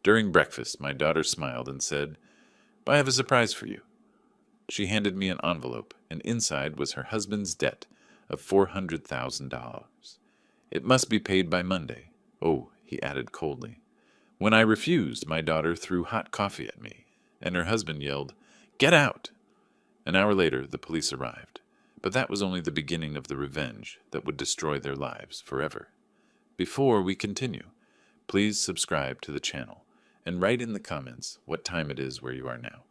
During breakfast, my daughter smiled and said, "I have a surprise for you." She handed me an envelope, and inside was her husband's debt of $400,000. It must be paid by Monday. Oh, he added coldly. When I refused, my daughter threw hot coffee at me, and her husband yelled, "Get out!" An hour later, the police arrived. But that was only the beginning of the revenge that would destroy their lives forever. Before we continue, please subscribe to the channel and write in the comments what time it is where you are now.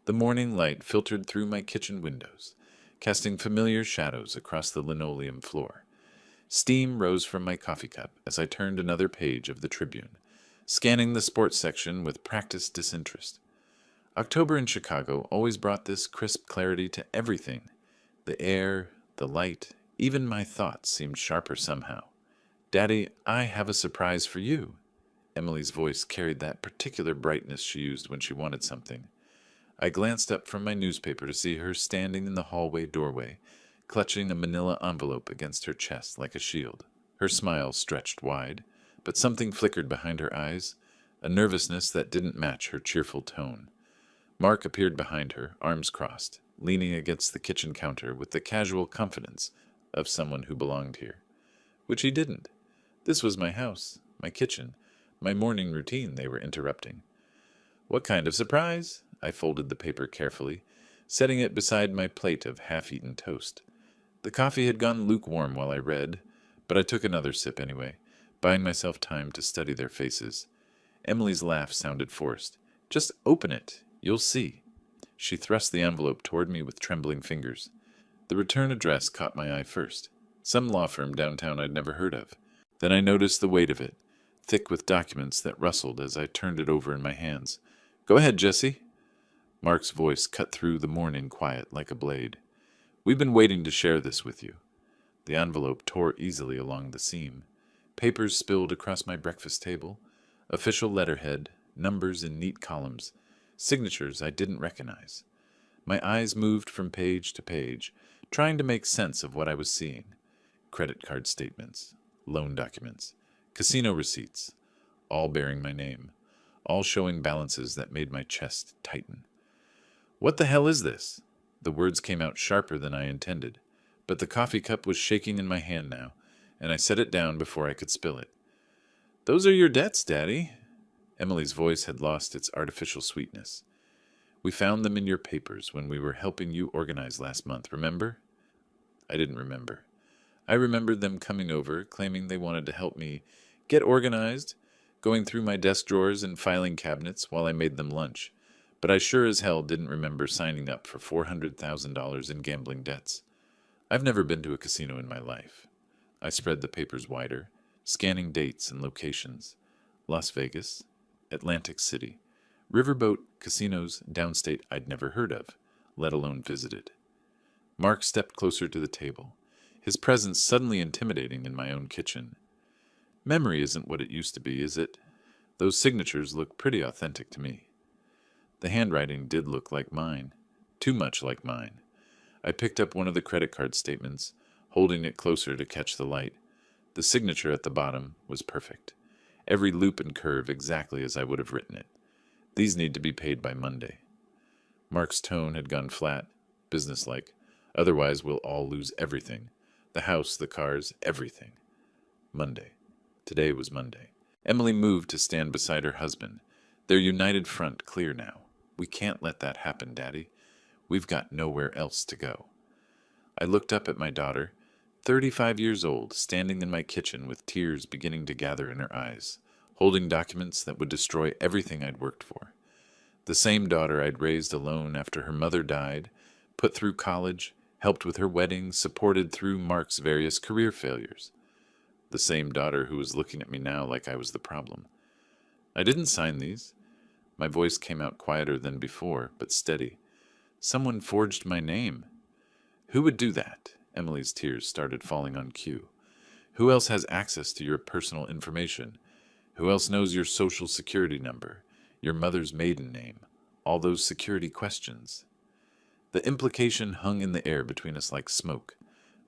The morning light filtered through my kitchen windows, casting familiar shadows across the linoleum floor. Steam rose from my coffee cup as I turned another page of the Tribune, scanning the sports section with practiced disinterest. October in Chicago always brought this crisp clarity to everything. The air, the light, even my thoughts seemed sharper somehow. "Daddy, I have a surprise for you." Emily's voice carried that particular brightness she used when she wanted something. I glanced up from my newspaper to see her standing in the hallway doorway, clutching a manila envelope against her chest like a shield. Her smile stretched wide, but something flickered behind her eyes, a nervousness that didn't match her cheerful tone. Mark appeared behind her, arms crossed, leaning against the kitchen counter with the casual confidence of someone who belonged here. Which he didn't. This was my house, my kitchen, my morning routine they were interrupting. "What kind of surprise?" I folded the paper carefully, setting it beside my plate of half-eaten toast. The coffee had gone lukewarm while I read, but I took another sip anyway, buying myself time to study their faces. Emily's laugh sounded forced. "Just open it. You'll see." She thrust the envelope toward me with trembling fingers. The return address caught my eye first. Some law firm downtown I'd never heard of. Then I noticed the weight of it, thick with documents that rustled as I turned it over in my hands. "Go ahead, Jesse." Mark's voice cut through the morning quiet like a blade. "We've been waiting to share this with you." The envelope tore easily along the seam. Papers spilled across my breakfast table, official letterhead, numbers in neat columns, signatures I didn't recognize. My eyes moved from page to page, trying to make sense of what I was seeing. Credit card statements, loan documents, casino receipts, all bearing my name, all showing balances that made my chest tighten. "What the hell is this?" The words came out sharper than I intended, but the coffee cup was shaking in my hand now, and I set it down before I could spill it. "Those are your debts, Daddy." Emily's voice had lost its artificial sweetness. "We found them in your papers when we were helping you organize last month, remember?" I didn't remember. I remembered them coming over, claiming they wanted to help me get organized, going through my desk drawers and filing cabinets while I made them lunch. But I sure as hell didn't remember signing up for $400,000 in gambling debts. I've never been to a casino in my life. I spread the papers wider, scanning dates and locations. Las Vegas, Atlantic City, riverboat casinos downstate I'd never heard of, let alone visited. Mark stepped closer to the table, his presence suddenly intimidating in my own kitchen. "Memory isn't what it used to be, is it? Those signatures look pretty authentic to me." The handwriting did look like mine, too much like mine. I picked up one of the credit card statements, holding it closer to catch the light. The signature at the bottom was perfect, every loop and curve exactly as I would have written it. "These need to be paid by Monday." Mark's tone had gone flat, businesslike. "Otherwise we'll all lose everything. The house, the cars, everything." Monday. Today was Monday. Emily moved to stand beside her husband, their united front clear now. "We can't let that happen, Daddy. We've got nowhere else to go." I looked up at my daughter, 35 years old, standing in my kitchen with tears beginning to gather in her eyes, holding documents that would destroy everything I'd worked for. The same daughter I'd raised alone after her mother died, put through college, helped with her wedding, supported through Mark's various career failures. The same daughter who was looking at me now like I was the problem. "I didn't sign these." My voice came out quieter than before, but steady. "Someone forged my name." "Who would do that?" Emily's tears started falling on cue. "Who else has access to your personal information? Who else knows your social security number, your mother's maiden name, all those security questions?" The implication hung in the air between us like smoke.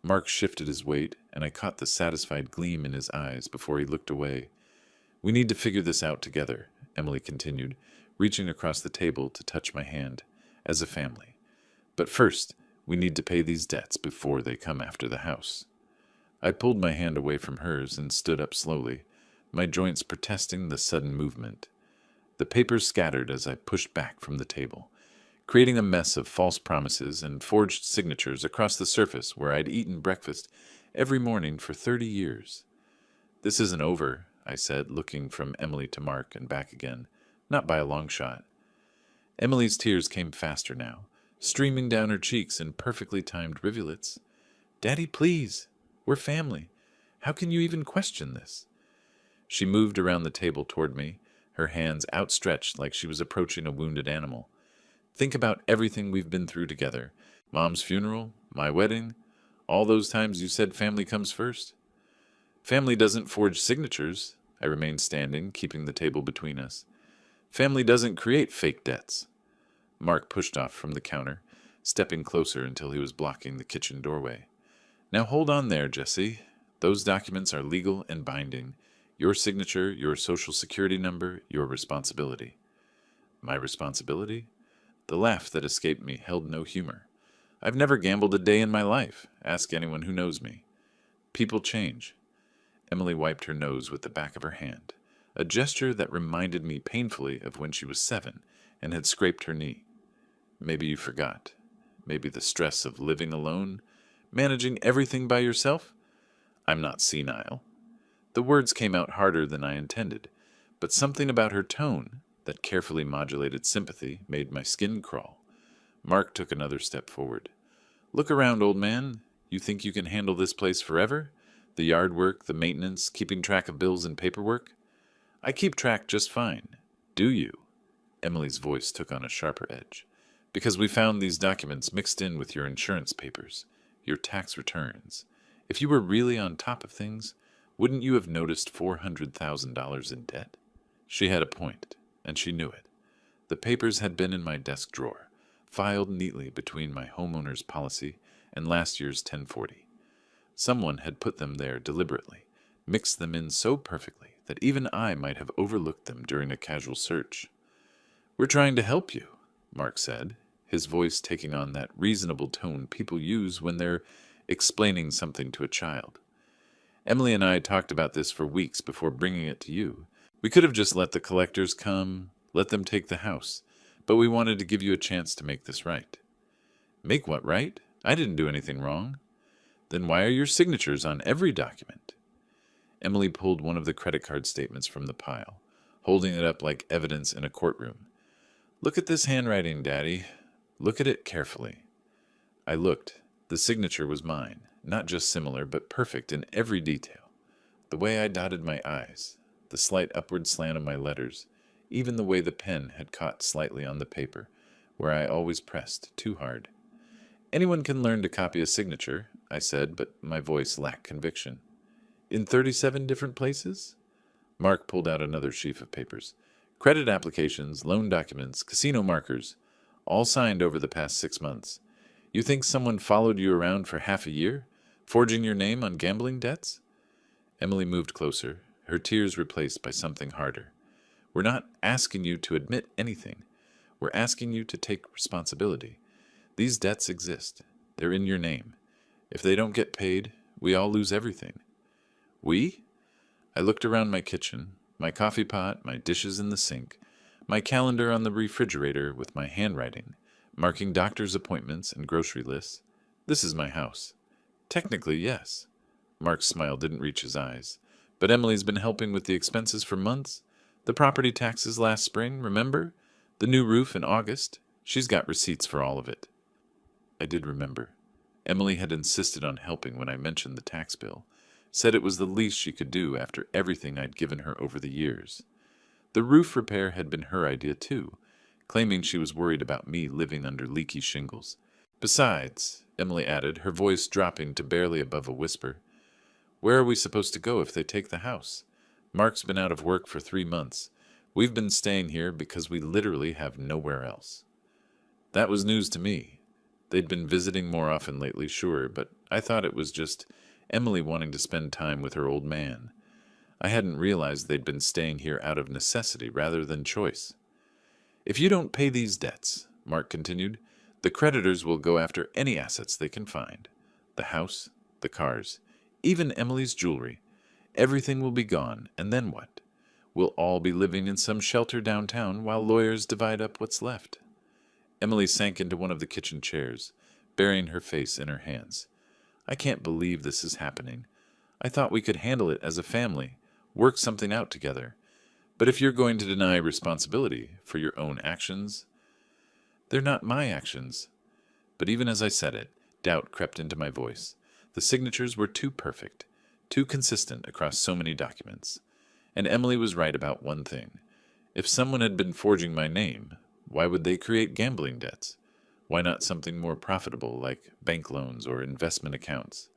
Mark shifted his weight, and I caught the satisfied gleam in his eyes before he looked away. "We need to figure this out together," Emily continued, reaching across the table to touch my hand, as a family. But first, we need to pay these debts before they come after the house. I pulled my hand away from hers and stood up slowly, my joints protesting the sudden movement. The papers scattered as I pushed back from the table, creating a mess of false promises and forged signatures across the surface where I'd eaten breakfast every morning for 30 years. This isn't over, I said, looking from Emily to Mark and back again, not by a long shot. Emily's tears came faster now, streaming down her cheeks in perfectly timed rivulets. Daddy, please. We're family. How can you even question this? She moved around the table toward me, her hands outstretched like she was approaching a wounded animal. Think about everything we've been through together. Mom's funeral, my wedding, all those times you said family comes first. Family doesn't forge signatures. I remained standing, keeping the table between us. Family doesn't create fake debts. Mark pushed off from the counter, stepping closer until he was blocking the kitchen doorway. Now hold on there, Jesse. Those documents are legal and binding. Your signature, your social security number, your responsibility. My responsibility? The laugh that escaped me held no humor. I've never gambled a day in my life. Ask anyone who knows me. People change. Emily wiped her nose with the back of her hand, a gesture that reminded me painfully of when she was 7 and had scraped her knee. Maybe you forgot. Maybe the stress of living alone, managing everything by yourself? I'm not senile. The words came out harder than I intended, but something about her tone, that carefully modulated sympathy, made my skin crawl. Mark took another step forward. Look around, old man. You think you can handle this place forever? The yard work, the maintenance, keeping track of bills and paperwork? I keep track just fine. Do you? Emily's voice took on a sharper edge. Because we found these documents mixed in with your insurance papers, your tax returns. If you were really on top of things, wouldn't you have noticed $400,000 in debt? She had a point, and she knew it. The papers had been in my desk drawer, filed neatly between my homeowner's policy and last year's 1040. Someone had put them there deliberately, mixed them in so perfectly that even I might have overlooked them during a casual search. We're trying to help you, Mark said, his voice taking on that reasonable tone people use when they're explaining something to a child. Emily and I talked about this for weeks before bringing it to you. We could have just let the collectors come, let them take the house, but we wanted to give you a chance to make this right. Make what right? I didn't do anything wrong. Then why are your signatures on every document? Emily pulled one of the credit card statements from the pile, holding it up like evidence in a courtroom. Look at this handwriting, Daddy. Look at it carefully. I looked. The signature was mine, not just similar, but perfect in every detail. The way I dotted my I's, the slight upward slant of my letters, even the way the pen had caught slightly on the paper, where I always pressed too hard. Anyone can learn to copy a signature, I said, but my voice lacked conviction. In 37 different places? Mark pulled out another sheaf of papers. Credit applications, loan documents, casino markers, all signed over the past 6 months. You think someone followed you around for half a year, forging your name on gambling debts? Emily moved closer, her tears replaced by something harder. We're not asking you to admit anything. We're asking you to take responsibility. These debts exist. They're in your name. If they don't get paid, we all lose everything. We? I looked around my kitchen, my coffee pot, my dishes in the sink, my calendar on the refrigerator with my handwriting, marking doctor's appointments and grocery lists. This is my house. Technically, yes. Mark's smile didn't reach his eyes. But Emily's been helping with the expenses for months. The property taxes last spring, remember? The new roof in August. She's got receipts for all of it. I did remember. Emily had insisted on helping when I mentioned the tax bill, said it was the least she could do after everything I'd given her over the years. The roof repair had been her idea too, claiming she was worried about me living under leaky shingles. Besides, Emily added, her voice dropping to barely above a whisper, where are we supposed to go if they take the house? Mark's been out of work for 3 months. We've been staying here because we literally have nowhere else. That was news to me. They'd been visiting more often lately, sure, but I thought it was just Emily wanting to spend time with her old man. I hadn't realized they'd been staying here out of necessity rather than choice. If you don't pay these debts, Mark continued, the creditors will go after any assets they can find. The house, the cars, even Emily's jewelry. Everything will be gone, and then what? We'll all be living in some shelter downtown while lawyers divide up what's left. Emily sank into one of the kitchen chairs, burying her face in her hands. I can't believe this is happening. I thought we could handle it as a family, work something out together. But if you're going to deny responsibility for your own actions, they're not my actions. But even as I said it, doubt crept into my voice. The signatures were too perfect, too consistent across so many documents. And Emily was right about one thing. If someone had been forging my name, why would they create gambling debts? Why not something more profitable like bank loans or investment accounts?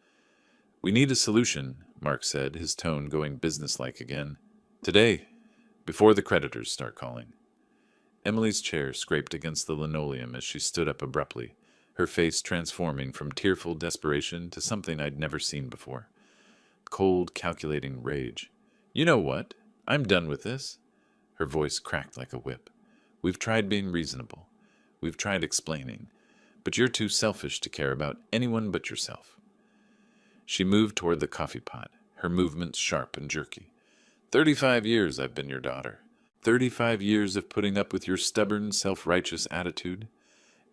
We need a solution, Mark said, his tone going businesslike again. Today, before the creditors start calling. Emily's chair scraped against the linoleum as she stood up abruptly, her face transforming from tearful desperation to something I'd never seen before. Cold, calculating rage. You know what? I'm done with this. Her voice cracked like a whip. We've tried being reasonable. We've tried explaining. But you're too selfish to care about anyone but yourself. She moved toward the coffee pot, her movements sharp and jerky. 35 years I've been your daughter. 35 years of putting up with your stubborn, self-righteous attitude.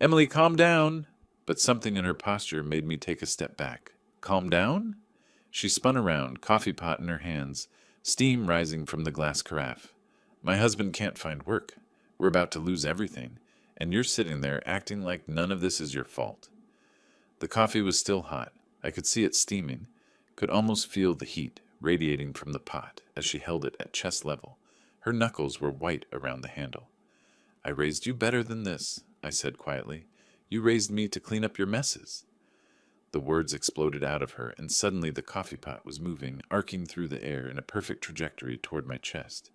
Emily, calm down. But something in her posture made me take a step back. Calm down? She spun around, coffee pot in her hands, steam rising from the glass carafe. My husband can't find work. We're about to lose everything, and you're sitting there acting like none of this is your fault. The coffee was still hot. I could see it steaming, could almost feel the heat radiating from the pot as she held it at chest level. Her knuckles were white around the handle. I raised you better than this, I said quietly. You raised me to clean up your messes. The words exploded out of her, and suddenly the coffee pot was moving, arcing through the air in a perfect trajectory toward my chest.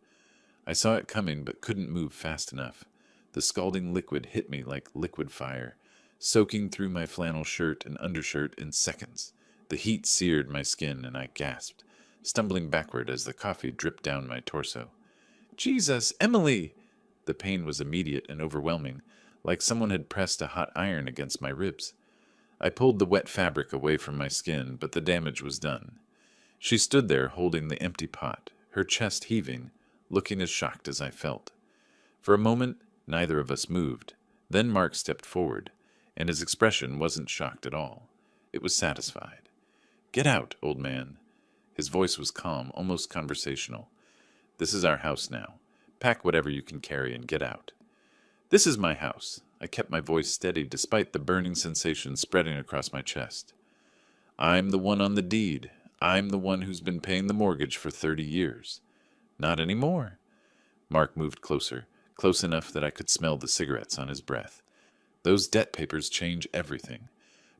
I saw it coming but couldn't move fast enough. The scalding liquid hit me like liquid fire, soaking through my flannel shirt and undershirt in seconds. The heat seared my skin, and I gasped, stumbling backward as the coffee dripped down my torso. Jesus, Emily! The pain was immediate and overwhelming, like someone had pressed a hot iron against my ribs. I pulled the wet fabric away from my skin, but the damage was done. She stood there holding the empty pot, her chest heaving, looking as shocked as I felt. For a moment, neither of us moved. Then Mark stepped forward, and his expression wasn't shocked at all. It was satisfied. Get out, old man. His voice was calm, almost conversational. This is our house now. Pack whatever you can carry and get out. This is my house. I kept my voice steady despite the burning sensation spreading across my chest. I'm the one on the deed. I'm the one who's been paying the mortgage for 30 years. Not anymore. Mark moved closer, close enough that I could smell the cigarettes on his breath. Those debt papers change everything.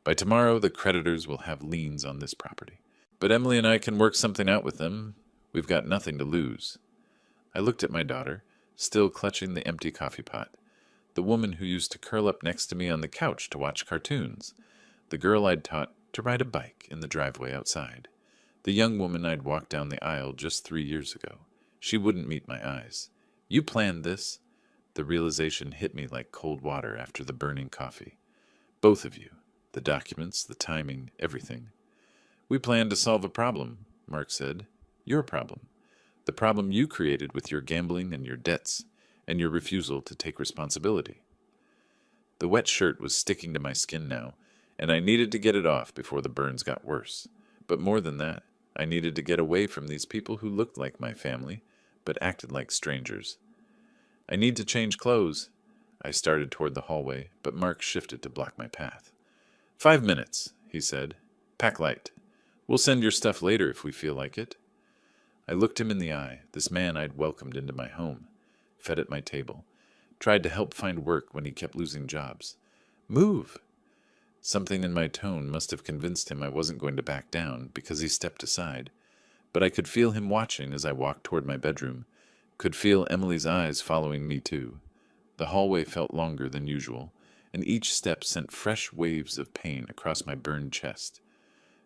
By tomorrow, the creditors will have liens on this property. But Emily and I can work something out with them. We've got nothing to lose. I looked at my daughter, still clutching the empty coffee pot. The woman who used to curl up next to me on the couch to watch cartoons. The girl I'd taught to ride a bike in the driveway outside. The young woman I'd walked down the aisle just 3 years ago. She wouldn't meet my eyes. You planned this? The realization hit me like cold water after the burning coffee. Both of you. The documents, the timing, everything. We planned to solve a problem, Mark said. Your problem. The problem you created with your gambling and your debts, and your refusal to take responsibility. The wet shirt was sticking to my skin now, and I needed to get it off before the burns got worse. But more than that, I needed to get away from these people who looked like my family, but acted like strangers. I need to change clothes. I started toward the hallway, but Mark shifted to block my path. 5 minutes, he said. Pack light. We'll send your stuff later if we feel like it. I looked him in the eye, this man I'd welcomed into my home, fed at my table, tried to help find work when he kept losing jobs. Move! Something in my tone must have convinced him I wasn't going to back down because he stepped aside, but I could feel him watching as I walked toward my bedroom, could feel Emily's eyes following me too. The hallway felt longer than usual, and each step sent fresh waves of pain across my burned chest.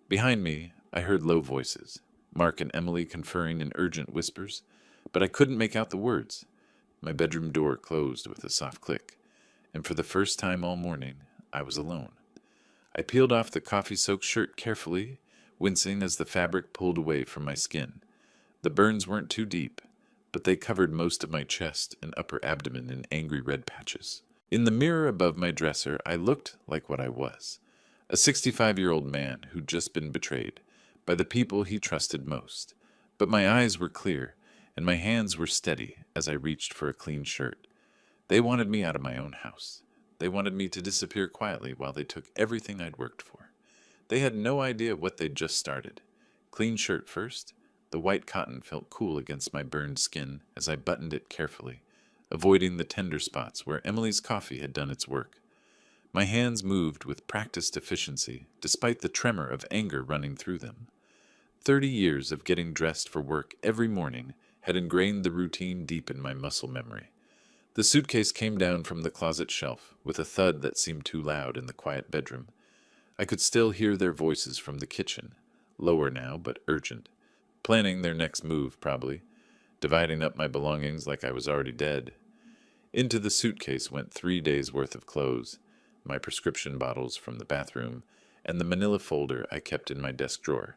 Behind me, I heard low voices. Mark and Emily conferring in urgent whispers, but I couldn't make out the words. My bedroom door closed with a soft click, and for the first time all morning, I was alone. I peeled off the coffee-soaked shirt carefully, wincing as the fabric pulled away from my skin. The burns weren't too deep, but they covered most of my chest and upper abdomen in angry red patches. In the mirror above my dresser, I looked like what I was, a 65-year-old man who'd just been betrayed by the people he trusted most. But my eyes were clear, and my hands were steady as I reached for a clean shirt. They wanted me out of my own house. They wanted me to disappear quietly while they took everything I'd worked for. They had no idea what they'd just started. Clean shirt first. The white cotton felt cool against my burned skin as I buttoned it carefully, avoiding the tender spots where Emily's coffee had done its work. My hands moved with practiced efficiency, despite the tremor of anger running through them. 30 years of getting dressed for work every morning had ingrained the routine deep in my muscle memory. The suitcase came down from the closet shelf with a thud that seemed too loud in the quiet bedroom. I could still hear their voices from the kitchen, lower now but urgent, planning their next move probably, dividing up my belongings like I was already dead. Into the suitcase went 3 days' worth of clothes, my prescription bottles from the bathroom, and the manila folder I kept in my desk drawer.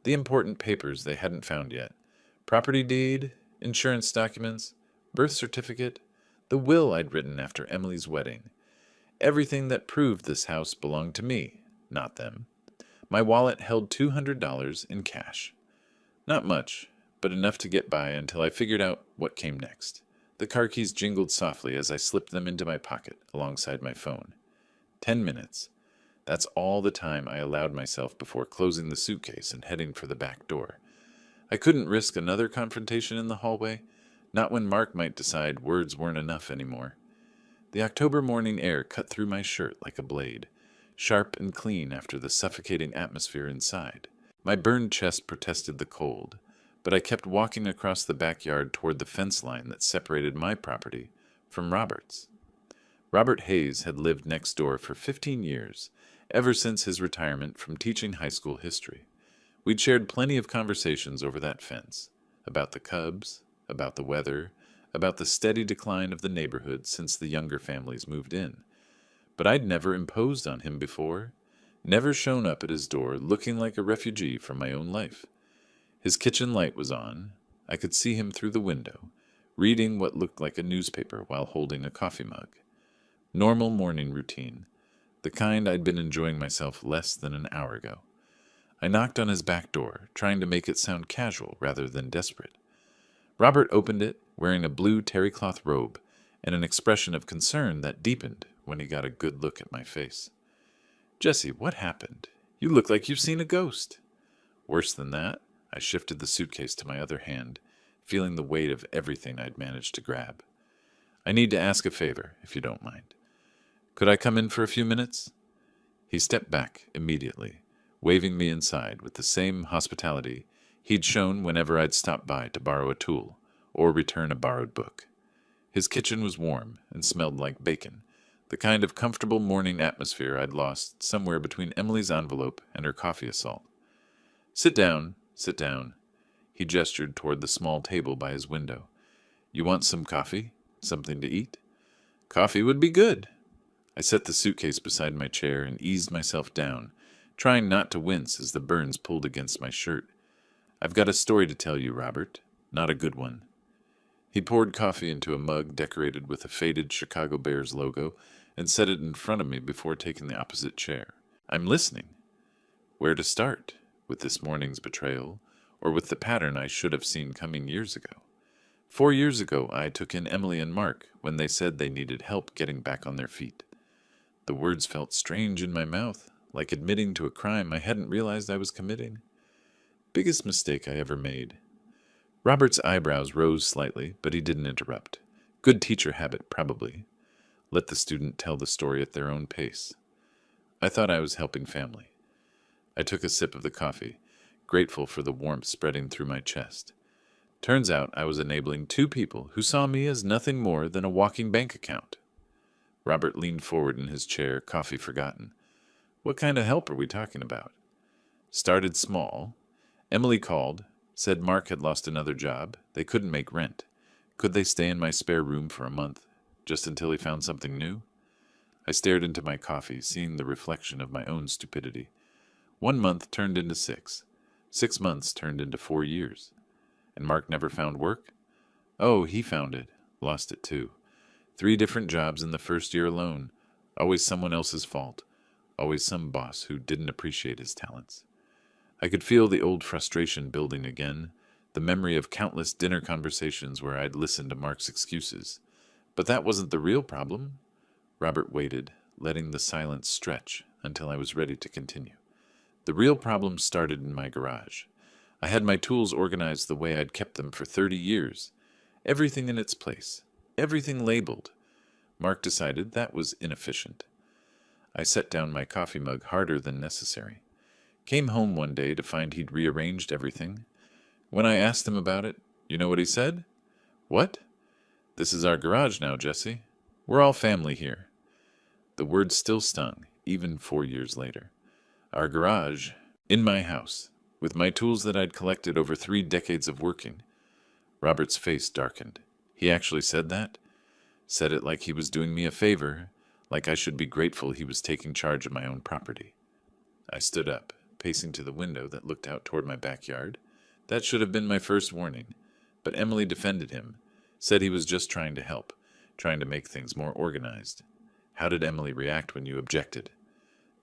The important papers they hadn't found yet. Property deed, insurance documents, birth certificate, the will I'd written after Emily's wedding. Everything that proved this house belonged to me, not them. My wallet held $200 in cash. Not much, but enough to get by until I figured out what came next. The car keys jingled softly as I slipped them into my pocket alongside my phone. 10 minutes. That's all the time I allowed myself before closing the suitcase and heading for the back door. I couldn't risk another confrontation in the hallway, not when Mark might decide words weren't enough anymore. The October morning air cut through my shirt like a blade, sharp and clean after the suffocating atmosphere inside. My burned chest protested the cold, but I kept walking across the backyard toward the fence line that separated my property from Robert's. Robert Hayes had lived next door for 15 years, ever since his retirement from teaching high school history. We'd shared plenty of conversations over that fence, about the Cubs, about the weather, about the steady decline of the neighborhood since the younger families moved in. But I'd never imposed on him before, never shown up at his door looking like a refugee from my own life. His kitchen light was on. I could see him through the window, reading what looked like a newspaper while holding a coffee mug. Normal morning routine, the kind I'd been enjoying myself less than an hour ago. I knocked on his back door, trying to make it sound casual rather than desperate. Robert opened it, wearing a blue terry-cloth robe and an expression of concern that deepened when he got a good look at my face. "Jesse, what happened? You look like you've seen a ghost." Worse than that, I shifted the suitcase to my other hand, feeling the weight of everything I'd managed to grab. "I need to ask a favor, if you don't mind. Could I come in for a few minutes?" He stepped back immediately, waving me inside with the same hospitality he'd shown whenever I'd stopped by to borrow a tool or return a borrowed book. His kitchen was warm and smelled like bacon, the kind of comfortable morning atmosphere I'd lost somewhere between Emily's envelope and her coffee assault. Sit down, sit down." He gestured toward the small table by his window. "You want some coffee? Something to eat?" "Coffee would be good." I set the suitcase beside my chair and eased myself down, trying not to wince as the burns pulled against my shirt. "I've got a story to tell you, Robert. Not a good one." He poured coffee into a mug decorated with a faded Chicago Bears logo and set it in front of me before taking the opposite chair. "I'm listening." Where to start? With this morning's betrayal, or with the pattern I should have seen coming years ago? 4 years ago, I took in Emily and Mark when they said they needed help getting back on their feet. The words felt strange in my mouth, like admitting to a crime I hadn't realized I was committing. Biggest mistake I ever made. Robert's eyebrows rose slightly, but he didn't interrupt. Good teacher habit, probably. Let the student tell the story at their own pace. I thought I was helping family. I took a sip of the coffee, grateful for the warmth spreading through my chest. Turns out I was enabling 2 people who saw me as nothing more than a walking bank account. Robert leaned forward in his chair, coffee forgotten. "What kind of help are we talking about?" "Started small. Emily called, Said Mark had lost another job. They couldn't make rent. Could they stay in my spare room for a month, just until he found something new? I stared into my coffee, seeing the reflection of my own stupidity. 1 month turned into 6. 6 months turned into 4 years. And Mark never found work? Oh, he found it. Lost it too. 3 different jobs in the first year alone. Always someone else's fault. Always some boss who didn't appreciate his talents. I could feel the old frustration building again, the memory of countless dinner conversations where I'd listened to Mark's excuses. But that wasn't the real problem. Robert waited, letting the silence stretch until I was ready to continue. The real problem started in my garage. I had my tools organized the way I'd kept them for 30 years. Everything in its place. Everything labeled. Mark decided that was inefficient. I set down my coffee mug harder than necessary. Came home one day to find he'd rearranged everything. When I asked him about it, you know what he said? What? This is our garage now, Jesse. We're all family here. The word still stung, even 4 years later. Our garage, in my house, with my tools that I'd collected over 3 decades of working. Robert's face darkened. He actually said that? Said it like he was doing me a favor, like I should be grateful he was taking charge of my own property. I stood up, pacing to the window that looked out toward my backyard. That should have been my first warning, but Emily defended him, said he was just trying to help, trying to make things more organized. How did Emily react when you objected?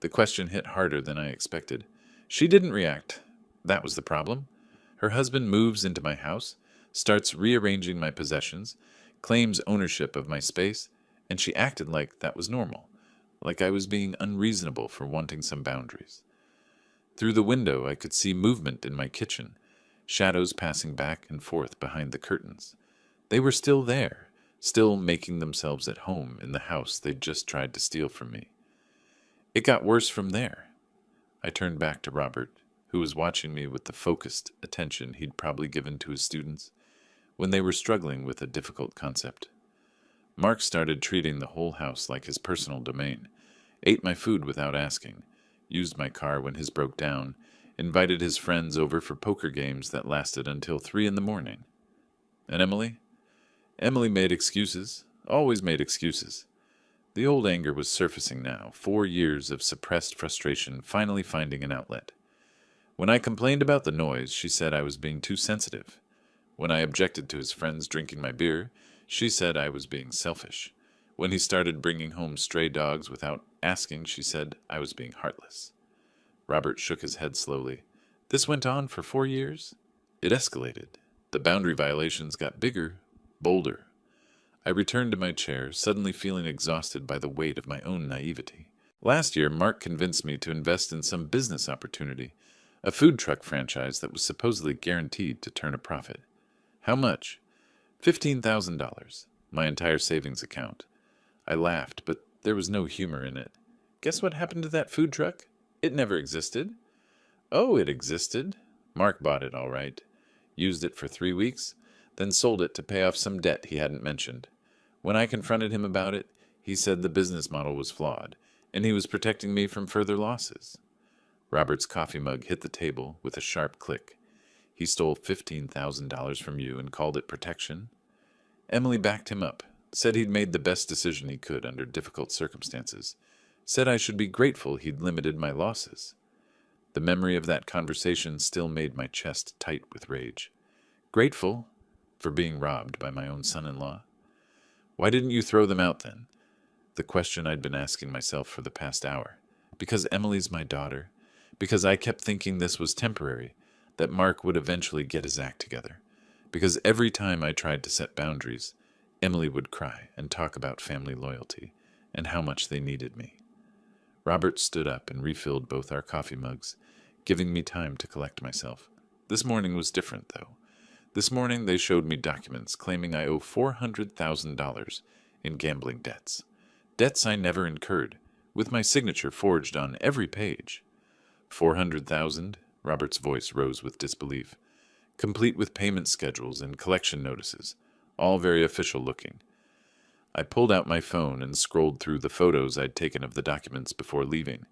The question hit harder than I expected. She didn't react. That was the problem. Her husband moves into my house, starts rearranging my possessions, claims ownership of my space, and she acted like that was normal, like I was being unreasonable for wanting some boundaries. Through the window I could see movement in my kitchen, shadows passing back and forth behind the curtains. They were still there, still making themselves at home in the house they'd just tried to steal from me. It got worse from there. I turned back to Robert, who was watching me with the focused attention he'd probably given to his students when they were struggling with a difficult concept. Mark started treating the whole house like his personal domain, ate my food without asking, used my car when his broke down, invited his friends over for poker games that lasted until 3 a.m. And Emily? Emily made excuses, always made excuses. The old anger was surfacing now, 4 years of suppressed frustration finally finding an outlet. When I complained about the noise, she said I was being too sensitive. When I objected to his friends drinking my beer, she said I was being selfish. When he started bringing home stray dogs without asking, she said I was being heartless. Robert shook his head slowly. This went on for 4 years? It escalated. The boundary violations got bigger, bolder. I returned to my chair, suddenly feeling exhausted by the weight of my own naivety. Last year, Mark convinced me to invest in some business opportunity, a food truck franchise that was supposedly guaranteed to turn a profit. How much? $15,000, my entire savings account. I laughed, but there was no humor in it. Guess what happened to that food truck? It never existed. Oh, it existed. Mark bought it, all right. Used it for 3 weeks, then sold it to pay off some debt he hadn't mentioned. When I confronted him about it, he said the business model was flawed, and he was protecting me from further losses. Robert's coffee mug hit the table with a sharp click. He stole $15,000 from you and called it protection? Emily backed him up, said he'd made the best decision he could under difficult circumstances, said I should be grateful he'd limited my losses. The memory of that conversation still made my chest tight with rage. Grateful? For being robbed by my own son-in-law? Why didn't you throw them out then? The question I'd been asking myself for the past hour. Because Emily's my daughter? Because I kept thinking this was temporary, that Mark would eventually get his act together? Because every time I tried to set boundaries, Emily would cry and talk about family loyalty and how much they needed me. Robert stood up and refilled both our coffee mugs, giving me time to collect myself. This morning was different, though. This morning they showed me documents claiming I owe $400,000 in gambling debts. Debts I never incurred, with my signature forged on every page. $400,000? Robert's voice rose with disbelief. Complete with payment schedules and collection notices, all very official looking. I pulled out my phone and scrolled through the photos I'd taken of the documents before leaving.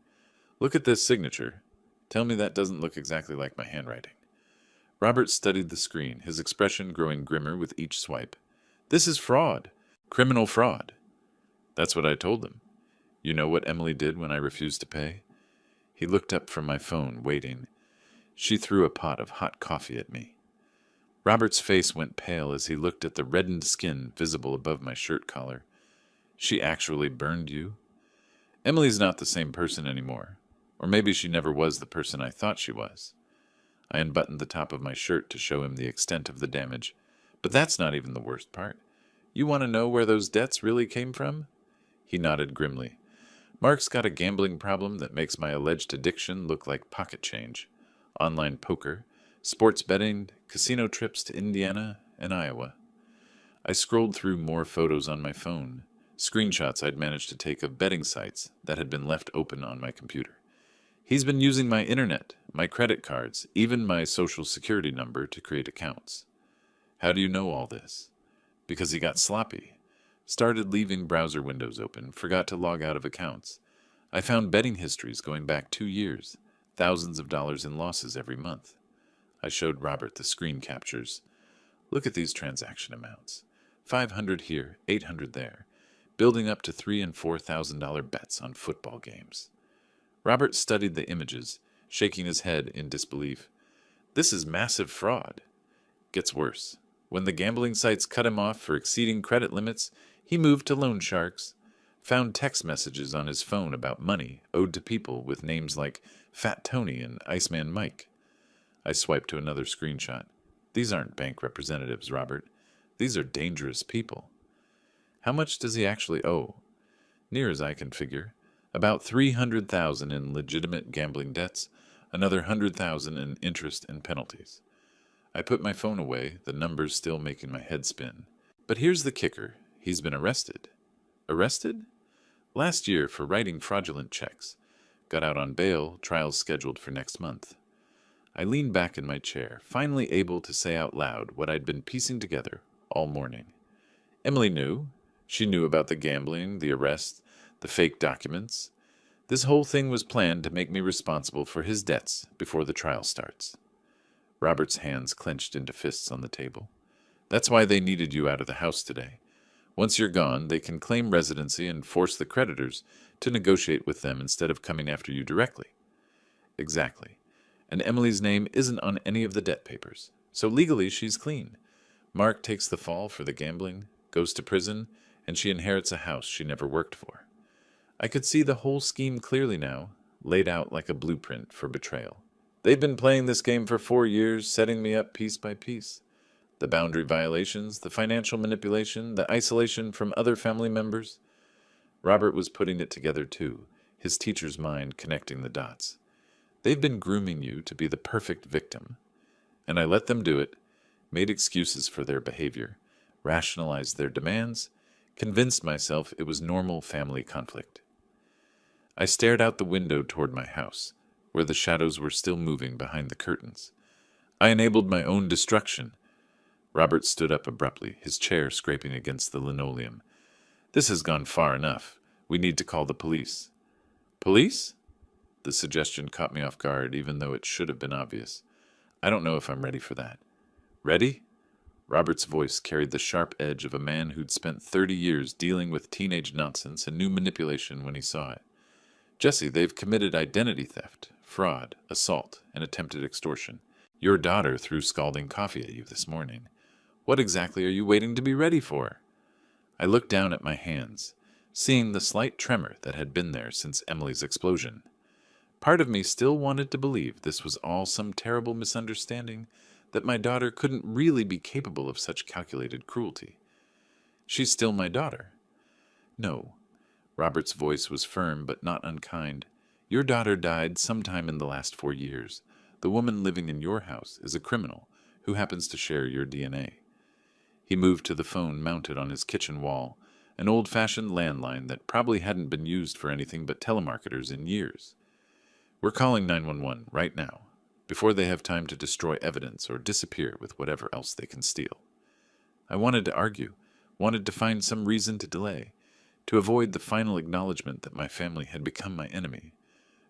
Look at this signature. Tell me that doesn't look exactly like my handwriting. Robert studied the screen, his expression growing grimmer with each swipe. This is fraud. Criminal fraud. That's what I told him. You know what Emily did when I refused to pay? He looked up from my phone, waiting. She threw a pot of hot coffee at me. Robert's face went pale as he looked at the reddened skin visible above my shirt collar. She actually burned you? Emily's not the same person anymore. Or maybe she never was the person I thought she was. I unbuttoned the top of my shirt to show him the extent of the damage. But that's not even the worst part. You want to know where those debts really came from? He nodded grimly. Mark's got a gambling problem that makes my alleged addiction look like pocket change. Online poker, sports betting, casino trips to Indiana and Iowa. I scrolled through more photos on my phone, screenshots I'd managed to take of betting sites that had been left open on my computer. He's been using my internet, my credit cards, even my social security number to create accounts. How do you know all this? Because he got sloppy. Started leaving browser windows open, forgot to log out of accounts. I found betting histories going back 2 years, thousands of dollars in losses every month. I showed Robert the screen captures. Look at these transaction amounts. 500 here, 800 there, building up to $3,000 and $4,000 bets on football games. Robert studied the images, shaking his head in disbelief. This is massive fraud. Gets worse. When the gambling sites cut him off for exceeding credit limits, he moved to loan sharks, found text messages on his phone about money owed to people with names like Fat Tony and Iceman Mike. I swiped to another screenshot. These aren't bank representatives, Robert. These are dangerous people. How much does he actually owe? Near as I can figure, about $300,000 in legitimate gambling debts, another $100,000 in interest and penalties. I put my phone away, the numbers still making my head spin. But here's the kicker. He's been arrested. Arrested? Last year for writing fraudulent checks. Got out on bail, trials scheduled for next month. I leaned back in my chair, finally able to say out loud what I'd been piecing together all morning. Emily knew. She knew about the gambling, the arrest, the fake documents. This whole thing was planned to make me responsible for his debts before the trial starts. Robert's hands clenched into fists on the table. That's why they needed you out of the house today. Once you're gone, they can claim residency and force the creditors to negotiate with them instead of coming after you directly. Exactly. And Emily's name isn't on any of the debt papers, so legally she's clean. Mark takes the fall for the gambling, goes to prison, and she inherits a house she never worked for. I could see the whole scheme clearly now, laid out like a blueprint for betrayal. They've been playing this game for 4 years, setting me up piece by piece. The boundary violations, the financial manipulation, the isolation from other family members. Robert was putting it together too, his teacher's mind connecting the dots. They've been grooming you to be the perfect victim. And I let them do it, made excuses for their behavior, rationalized their demands, convinced myself it was normal family conflict. I stared out the window toward my house, where the shadows were still moving behind the curtains. I enabled my own destruction. Robert stood up abruptly, his chair scraping against the linoleum. This has gone far enough. We need to call the police. Police? The suggestion caught me off guard, even though it should have been obvious. I don't know if I'm ready for that. Ready? Robert's voice carried the sharp edge of a man who'd spent 30 years dealing with teenage nonsense and knew manipulation when he saw it. Jesse, they've committed identity theft, fraud, assault, and attempted extortion. Your daughter threw scalding coffee at you this morning. What exactly are you waiting to be ready for? I looked down at my hands, seeing the slight tremor that had been there since Emily's explosion. Part of me still wanted to believe this was all some terrible misunderstanding, that my daughter couldn't really be capable of such calculated cruelty. She's still my daughter. No. Robert's voice was firm but not unkind. Your daughter died sometime in the last 4 years. The woman living in your house is a criminal who happens to share your DNA. He moved to the phone mounted on his kitchen wall, an old-fashioned landline that probably hadn't been used for anything but telemarketers in years. We're calling 911 right now, before they have time to destroy evidence or disappear with whatever else they can steal. I wanted to argue, wanted to find some reason to delay, to avoid the final acknowledgement that my family had become my enemy.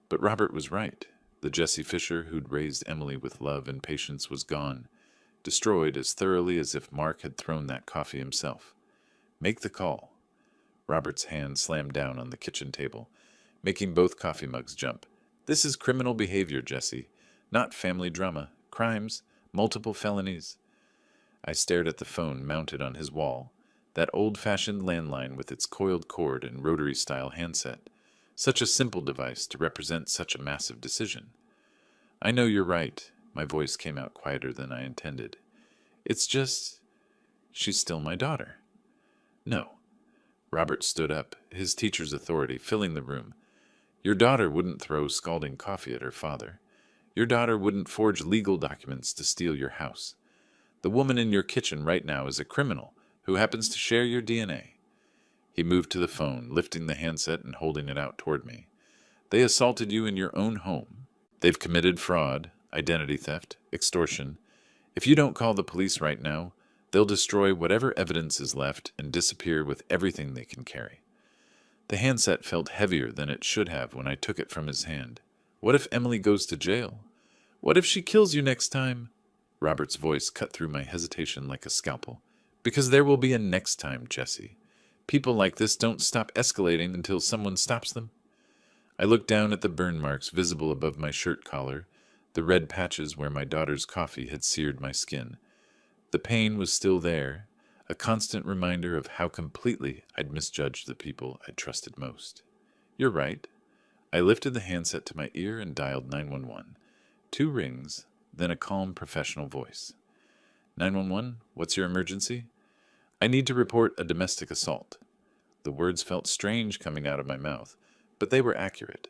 But Robert was right. The Jesse Fisher who'd raised Emily with love and patience was gone, destroyed as thoroughly as if Mark had thrown that coffee himself. Make the call. Robert's hand slammed down on the kitchen table, making both coffee mugs jump. This is criminal behavior, Jesse, not family drama. Crimes, multiple felonies. I stared at the phone mounted on his wall, that old-fashioned landline with its coiled cord and rotary-style handset. Such a simple device to represent such a massive decision. I know you're right. My voice came out quieter than I intended. It's just... she's still my daughter. No. Robert stood up, his teacher's authority filling the room. Your daughter wouldn't throw scalding coffee at her father. Your daughter wouldn't forge legal documents to steal your house. The woman in your kitchen right now is a criminal who happens to share your DNA. He moved to the phone, lifting the handset and holding it out toward me. They assaulted you in your own home. They've committed fraud, identity theft, extortion. If you don't call the police right now, they'll destroy whatever evidence is left and disappear with everything they can carry. The handset felt heavier than it should have when I took it from his hand. What if Emily goes to jail? What if she kills you next time? Robert's voice cut through my hesitation like a scalpel. Because there will be a next time, Jesse. People like this don't stop escalating until someone stops them. I looked down at the burn marks visible above my shirt collar, the red patches where my daughter's coffee had seared my skin. The pain was still there, a constant reminder of how completely I'd misjudged the people I trusted most. You're right. I lifted the handset to my ear and dialed 911. 2 rings, then a calm professional voice. 911, what's your emergency? I need to report a domestic assault. The words felt strange coming out of my mouth, but they were accurate.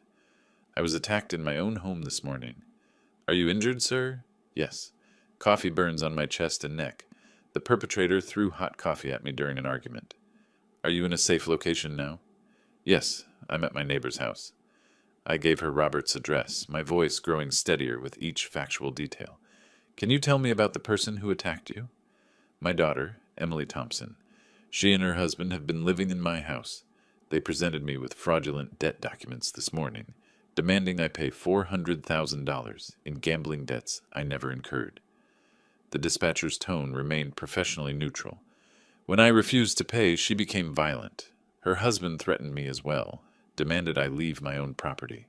I was attacked in my own home this morning. Are you injured, sir? Yes. Coffee burns on my chest and neck. The perpetrator threw hot coffee at me during an argument. Are you in a safe location now? Yes, I'm at my neighbor's house. I gave her Robert's address, my voice growing steadier with each factual detail. Can you tell me about the person who attacked you? My daughter, Emily Thompson. She and her husband have been living in my house. They presented me with fraudulent debt documents this morning, demanding I pay $400,000 in gambling debts I never incurred. The dispatcher's tone remained professionally neutral. When I refused to pay, she became violent. Her husband threatened me as well, demanded I leave my own property.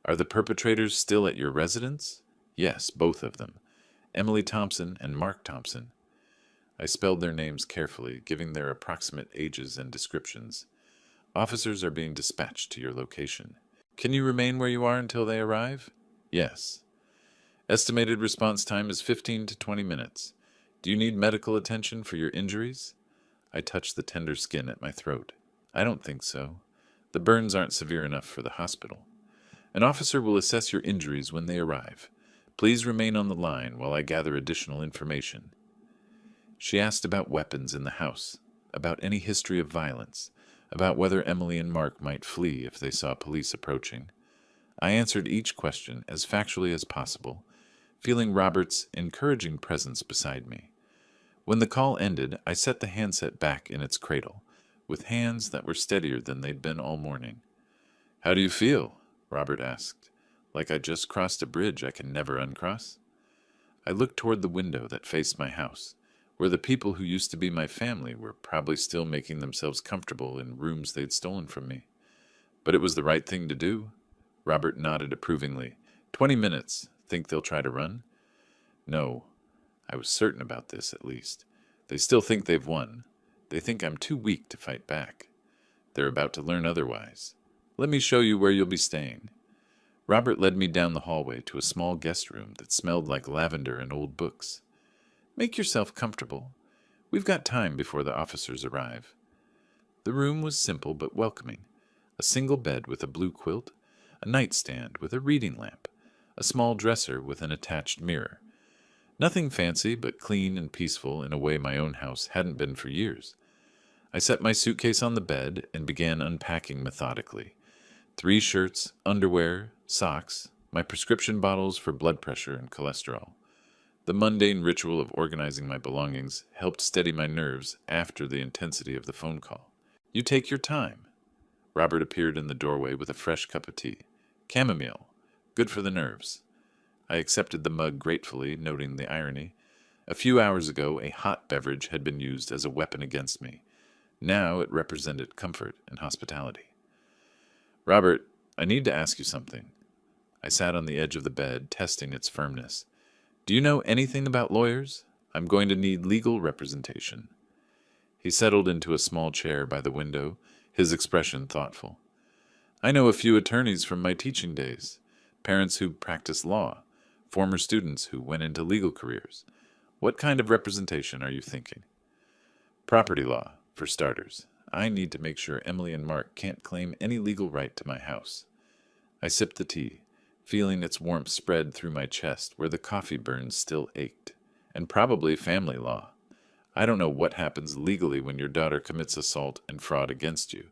Are the perpetrators still at your residence? Yes, both of them. Emily Thompson and Mark Thompson. I spelled their names carefully, giving their approximate ages and descriptions. Officers are being dispatched to your location. Can you remain where you are until they arrive? Yes. Estimated response time is 15 to 20 minutes. Do you need medical attention for your injuries? I touched the tender skin at my throat. I don't think so. The burns aren't severe enough for the hospital. An officer will assess your injuries when they arrive. Please remain on the line while I gather additional information. She asked about weapons in the house, about any history of violence, about whether Emily and Mark might flee if they saw police approaching. I answered each question as factually as possible, feeling Robert's encouraging presence beside me. When the call ended, I set the handset back in its cradle, with hands that were steadier than they'd been all morning. How do you feel? Robert asked. Like I just crossed a bridge I can never uncross? I looked toward the window that faced my house, where the people who used to be my family were probably still making themselves comfortable in rooms they'd stolen from me. But it was the right thing to do. Robert nodded approvingly. 20 minutes. Think they'll try to run? No. I was certain about this, at least. They still think they've won. They think I'm too weak to fight back. They're about to learn otherwise. Let me show you where you'll be staying. Robert led me down the hallway to a small guest room that smelled like lavender and old books. Make yourself comfortable. We've got time before the officers arrive. The room was simple but welcoming. A single bed with a blue quilt, a nightstand with a reading lamp, a small dresser with an attached mirror. Nothing fancy, but clean and peaceful in a way my own house hadn't been for years. I set my suitcase on the bed and began unpacking methodically. 3 shirts, underwear, socks, my prescription bottles for blood pressure and cholesterol. The mundane ritual of organizing my belongings helped steady my nerves after the intensity of the phone call. You take your time. Robert appeared in the doorway with a fresh cup of tea. Chamomile. Good for the nerves. I accepted the mug gratefully, noting the irony. A few hours ago, a hot beverage had been used as a weapon against me. Now it represented comfort and hospitality. Robert, I need to ask you something. I sat on the edge of the bed, testing its firmness. Do you know anything about lawyers? I'm going to need legal representation. He settled into a small chair by the window, his expression thoughtful. I know a few attorneys from my teaching days, parents who practice law, former students who went into legal careers. What kind of representation are you thinking? Property law, for starters. I need to make sure Emily and Mark can't claim any legal right to my house. I sipped the tea, feeling its warmth spread through my chest where the coffee burns still ached. And probably family law. I don't know what happens legally when your daughter commits assault and fraud against you.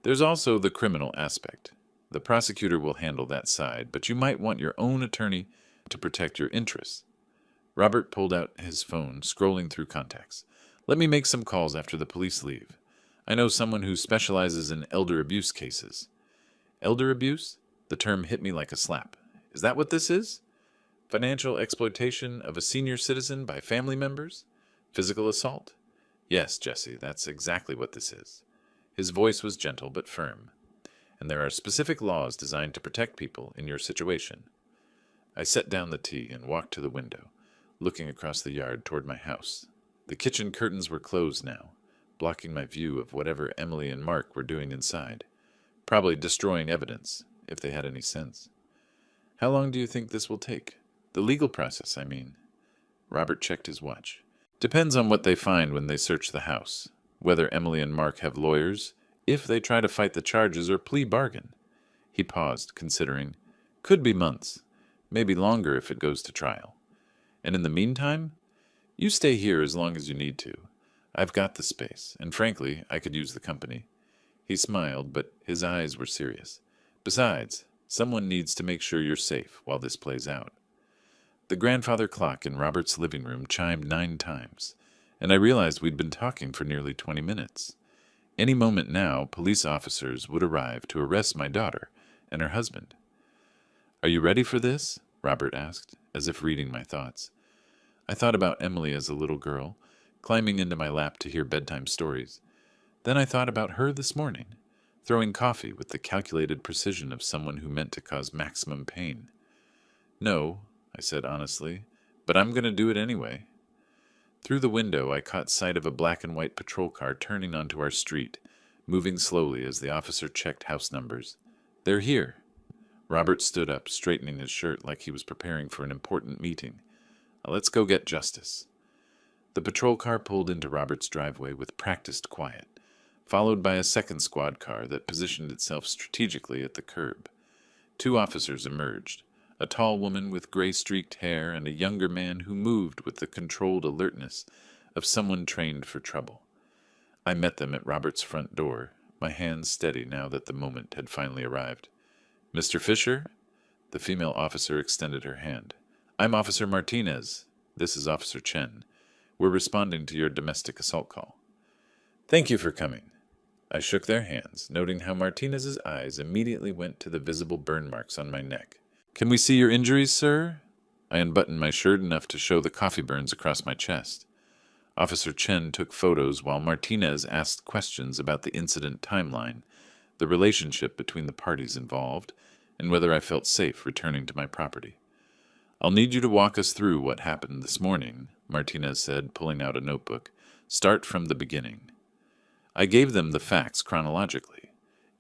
There's also the criminal aspect. The prosecutor will handle that side, but you might want your own attorney to protect your interests. Robert pulled out his phone, scrolling through contacts. Let me make some calls after the police leave. I know someone who specializes in elder abuse cases. Elder abuse? The term hit me like a slap. Is that what this is? Financial exploitation of a senior citizen by family members? Physical assault? Yes, Jesse, that's exactly what this is. His voice was gentle but firm. And there are specific laws designed to protect people in your situation. I set down the tea and walked to the window, looking across the yard toward my house. The kitchen curtains were closed now, blocking my view of whatever Emily and Mark were doing inside. Probably destroying evidence, if they had any sense. How long do you think this will take? The legal process, I mean. Robert checked his watch. Depends on what they find when they search the house. Whether Emily and Mark have lawyers, if they try to fight the charges or plea bargain. He paused, considering. Could be months. Maybe longer if it goes to trial. And in the meantime, you stay here as long as you need to. I've got the space, and frankly, I could use the company. He smiled, but his eyes were serious. Besides, someone needs to make sure you're safe while this plays out. The grandfather clock in Robert's living room chimed 9 times, and I realized we'd been talking for nearly 20 minutes. Any moment now, police officers would arrive to arrest my daughter and her husband. Are you ready for this? Robert asked, as if reading my thoughts. I thought about Emily as a little girl, climbing into my lap to hear bedtime stories. Then I thought about her this morning, throwing coffee with the calculated precision of someone who meant to cause maximum pain. No, I said honestly, but I'm going to do it anyway. Through the window, I caught sight of a black and white patrol car turning onto our street, moving slowly as the officer checked house numbers. They're here. Robert stood up, straightening his shirt like he was preparing for an important meeting. Let's go get justice. The patrol car pulled into Robert's driveway with practiced quiet, followed by a second squad car that positioned itself strategically at the curb. 2 officers emerged, a tall woman with gray-streaked hair and a younger man who moved with the controlled alertness of someone trained for trouble. I met them at Robert's front door, my hands steady now that the moment had finally arrived. Mr. Fisher? The female officer extended her hand. I'm Officer Martinez. This is Officer Chen. We're responding to your domestic assault call. Thank you for coming. I shook their hands, noting how Martinez's eyes immediately went to the visible burn marks on my neck. Can we see your injuries, sir? I unbuttoned my shirt enough to show the coffee burns across my chest. Officer Chen took photos while Martinez asked questions about the incident timeline, the relationship between the parties involved, and whether I felt safe returning to my property. I'll need you to walk us through what happened this morning, Martinez said, pulling out a notebook. Start from the beginning. I gave them the facts chronologically.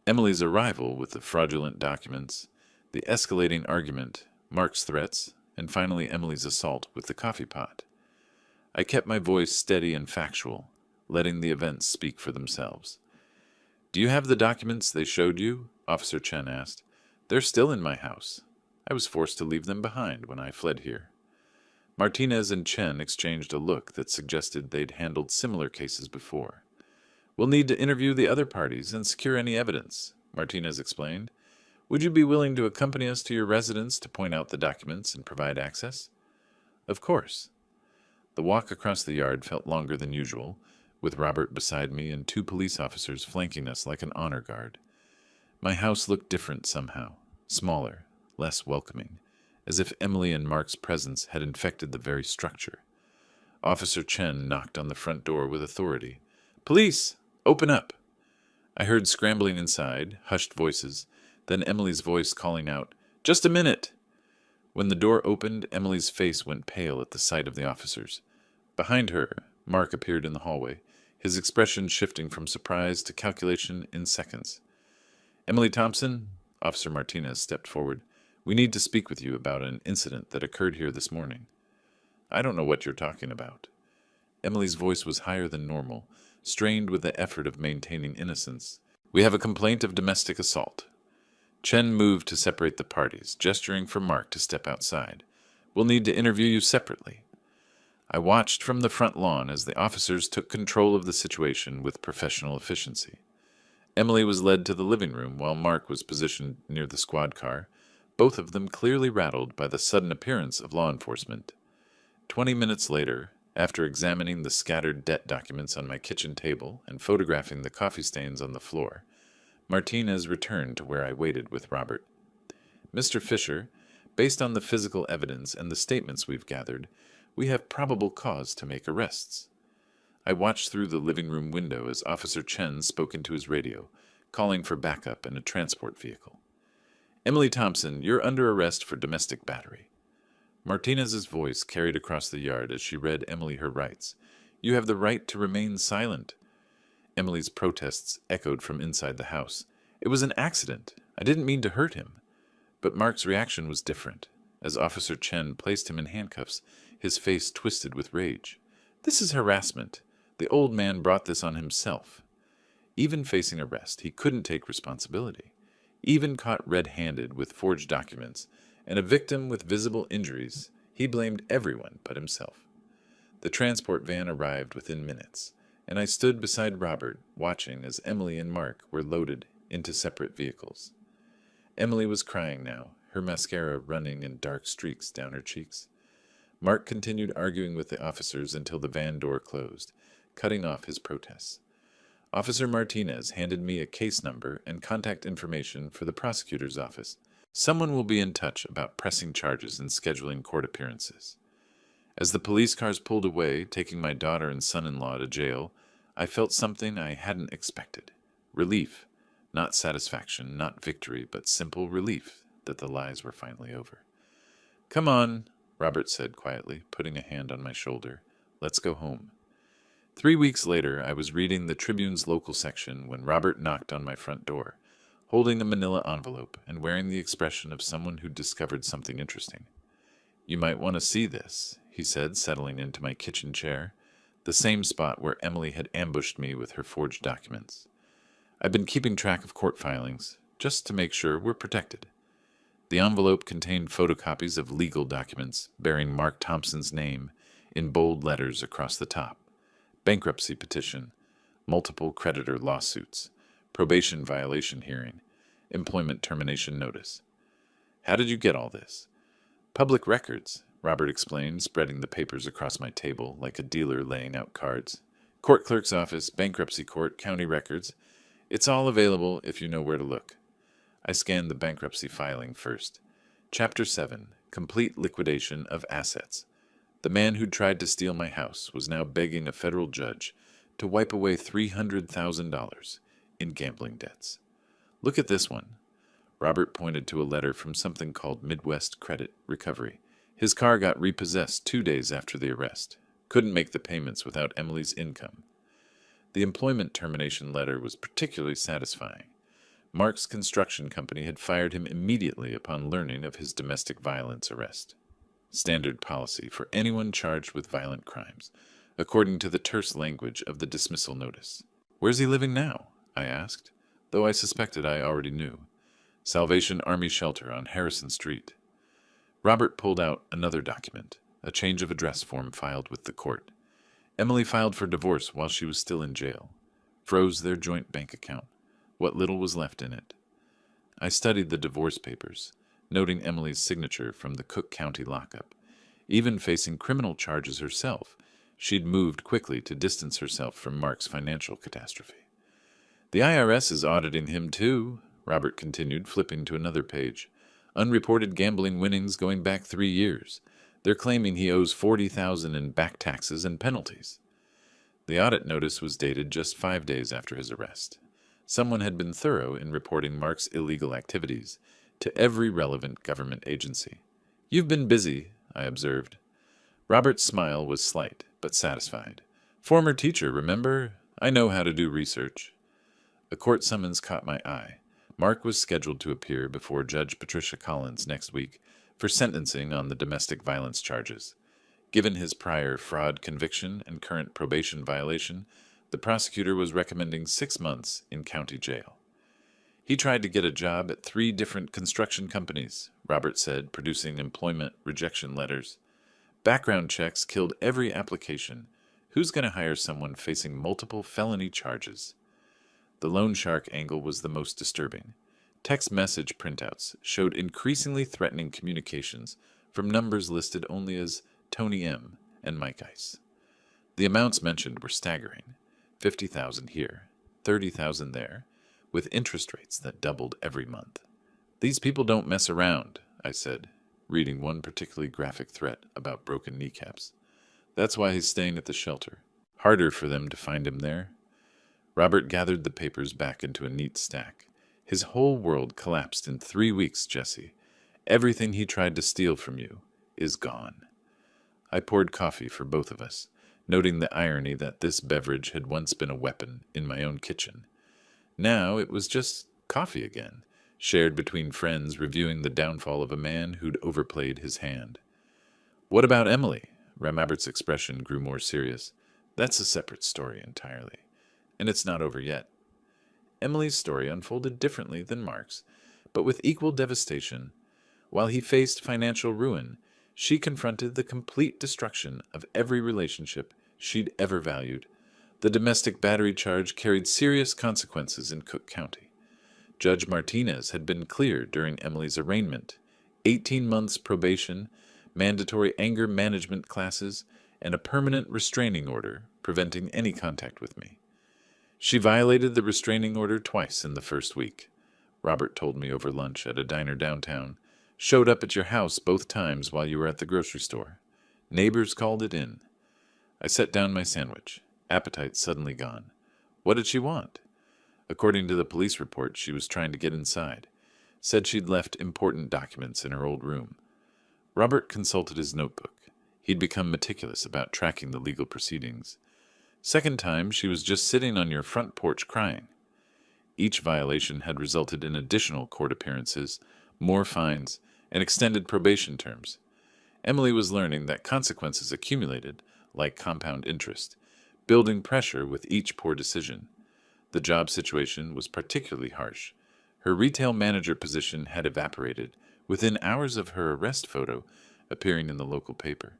Emily's arrival with the fraudulent documents, the escalating argument, Mark's threats, and finally Emily's assault with the coffee pot. I kept my voice steady and factual, letting the events speak for themselves. Do you have the documents they showed you? Officer Chen asked. They're still in my house. I was forced to leave them behind when I fled here. Martinez and Chen exchanged a look that suggested they'd handled similar cases before. We'll need to interview the other parties and secure any evidence, Martinez explained. Would you be willing to accompany us to your residence to point out the documents and provide access? Of course. The walk across the yard felt longer than usual, with Robert beside me and 2 police officers flanking us like an honor guard. My house looked different somehow, smaller, less welcoming, as if Emily and Mark's presence had infected the very structure. Officer Chen knocked on the front door with authority. "Police! Open up!" I heard scrambling inside, hushed voices, then Emily's voice calling out, "Just a minute!" When the door opened, Emily's face went pale at the sight of the officers. Behind her, Mark appeared in the hallway, his expression shifting from surprise to calculation in seconds. "Emily Thompson," Officer Martinez stepped forward, "we need to speak with you about an incident that occurred here this morning." "I don't know what you're talking about." Emily's voice was higher than normal, strained with the effort of maintaining innocence. "We have a complaint of domestic assault." Chen moved to separate the parties, gesturing for Mark to step outside. "We'll need to interview you separately." I watched from the front lawn as the officers took control of the situation with professional efficiency. Emily was led to the living room while Mark was positioned near the squad car, both of them clearly rattled by the sudden appearance of law enforcement. 20 minutes later, after examining the scattered debt documents on my kitchen table and photographing the coffee stains on the floor, Martinez returned to where I waited with Robert. "Mr. Fisher, based on the physical evidence and the statements we've gathered, we have probable cause to make arrests." I watched through the living room window as Officer Chen spoke into his radio, calling for backup and a transport vehicle. "Emily Thompson, you're under arrest for domestic battery." Martinez's voice carried across the yard as she read Emily her rights. "You have the right to remain silent." Emily's protests echoed from inside the house. "It was an accident. I didn't mean to hurt him." But Mark's reaction was different. As Officer Chen placed him in handcuffs, his face twisted with rage. "This is harassment. The old man brought this on himself." Even facing arrest, he couldn't take responsibility. Even caught red-handed with forged documents and a victim with visible injuries, he blamed everyone but himself. The transport van arrived within minutes, and I stood beside Robert, watching as Emily and Mark were loaded into separate vehicles. Emily was crying now, her mascara running in dark streaks down her cheeks. Mark continued arguing with the officers until the van door closed, cutting off his protests. Officer Martinez handed me a case number and contact information for the prosecutor's office. "Someone will be in touch about pressing charges and scheduling court appearances." As the police cars pulled away, taking my daughter and son-in-law to jail, I felt something I hadn't expected. Relief. Not satisfaction, not victory, but simple relief that the lies were finally over. "Come on," Robert said quietly, putting a hand on my shoulder. "Let's go home." 3 weeks later, I was reading the Tribune's local section when Robert knocked on my front door, holding a manila envelope and wearing the expression of someone who'd discovered something interesting. "You might want to see this," he said, settling into my kitchen chair, the same spot where Emily had ambushed me with her forged documents. "I've been keeping track of court filings, just to make sure we're protected." The envelope contained photocopies of legal documents bearing Mark Thompson's name in bold letters across the top. Bankruptcy petition, multiple creditor lawsuits, probation violation hearing, employment termination notice. "How did you get all this?" "Public records," Robert explained, spreading the papers across my table like a dealer laying out cards. "Court clerk's office, bankruptcy court, county records. It's all available if you know where to look." I scanned the bankruptcy filing first. Chapter 7, Complete Liquidation of Assets. The man who'd tried to steal my house was now begging a federal judge to wipe away $300,000 in gambling debts. "Look at this one." Robert pointed to a letter from something called Midwest Credit Recovery. His car got repossessed 2 days after the arrest. Couldn't make the payments without Emily's income. The employment termination letter was particularly satisfying. Mark's construction company had fired him immediately upon learning of his domestic violence arrest. Standard policy for anyone charged with violent crimes, according to the terse language of the dismissal notice. "Where's he living now?" I asked, though I suspected I already knew. "Salvation Army Shelter on Harrison Street." Robert pulled out another document, a change of address form filed with the court. Emily filed for divorce while she was still in jail. Froze their joint bank account, what little was left in it. I studied the divorce papers, noting Emily's signature from the Cook County lockup. Even facing criminal charges herself, she'd moved quickly to distance herself from Mark's financial catastrophe. "The IRS is auditing him, too," Robert continued, flipping to another page. Unreported gambling winnings going back 3 years. They're claiming he owes $40,000 in back taxes and penalties. The audit notice was dated just 5 days after his arrest. Someone had been thorough in reporting Mark's illegal activities to every relevant government agency. "You've been busy," I observed. Robert's smile was slight, but satisfied. "Former teacher, remember? I know how to do research." A court summons caught my eye. Mark was scheduled to appear before Judge Patricia Collins next week for sentencing on the domestic violence charges. Given his prior fraud conviction and current probation violation, the prosecutor was recommending 6 months in county jail. "He tried to get a job at 3 different construction companies," Robert said, producing employment rejection letters. "Background checks killed every application. Who's going to hire someone facing multiple felony charges?" The loan shark angle was the most disturbing. Text message printouts showed increasingly threatening communications from numbers listed only as Tony M. and Mike Ice. The amounts mentioned were staggering. 50,000 here, 30,000 there, with interest rates that doubled every month. "These people don't mess around," I said, reading one particularly graphic threat about broken kneecaps. "That's why he's staying at the shelter. Harder for them to find him there." Robert gathered the papers back into a neat stack. "His whole world collapsed in 3 weeks, Jesse. Everything he tried to steal from you is gone." I poured coffee for both of us, noting the irony that this beverage had once been a weapon in my own kitchen. Now it was just coffee again, shared between friends reviewing the downfall of a man who'd overplayed his hand. "What about Emily?" Robert's expression grew more serious. "That's a separate story entirely. And it's not over yet." Emily's story unfolded differently than Mark's, but with equal devastation. While he faced financial ruin, she confronted the complete destruction of every relationship she'd ever valued. The domestic battery charge carried serious consequences in Cook County. Judge Martinez had been clear during Emily's arraignment: 18 months probation, mandatory anger management classes, and a permanent restraining order preventing any contact with me. "She violated the restraining order twice in the first week," Robert told me over lunch at a diner downtown. "Showed up at your house both times while you were at the grocery store. Neighbors called it in." I set down my sandwich, appetite suddenly gone. What did she want? According to the police report, she was trying to get inside. Said she'd left important documents in her old room. Robert consulted his notebook. He'd become meticulous about tracking the legal proceedings. "Second time, she was just sitting on your front porch crying." Each violation had resulted in additional court appearances, more fines, and extended probation terms. Emily was learning that consequences accumulated, like compound interest, building pressure with each poor decision. The job situation was particularly harsh. Her retail manager position had evaporated within hours of her arrest photo appearing in the local paper.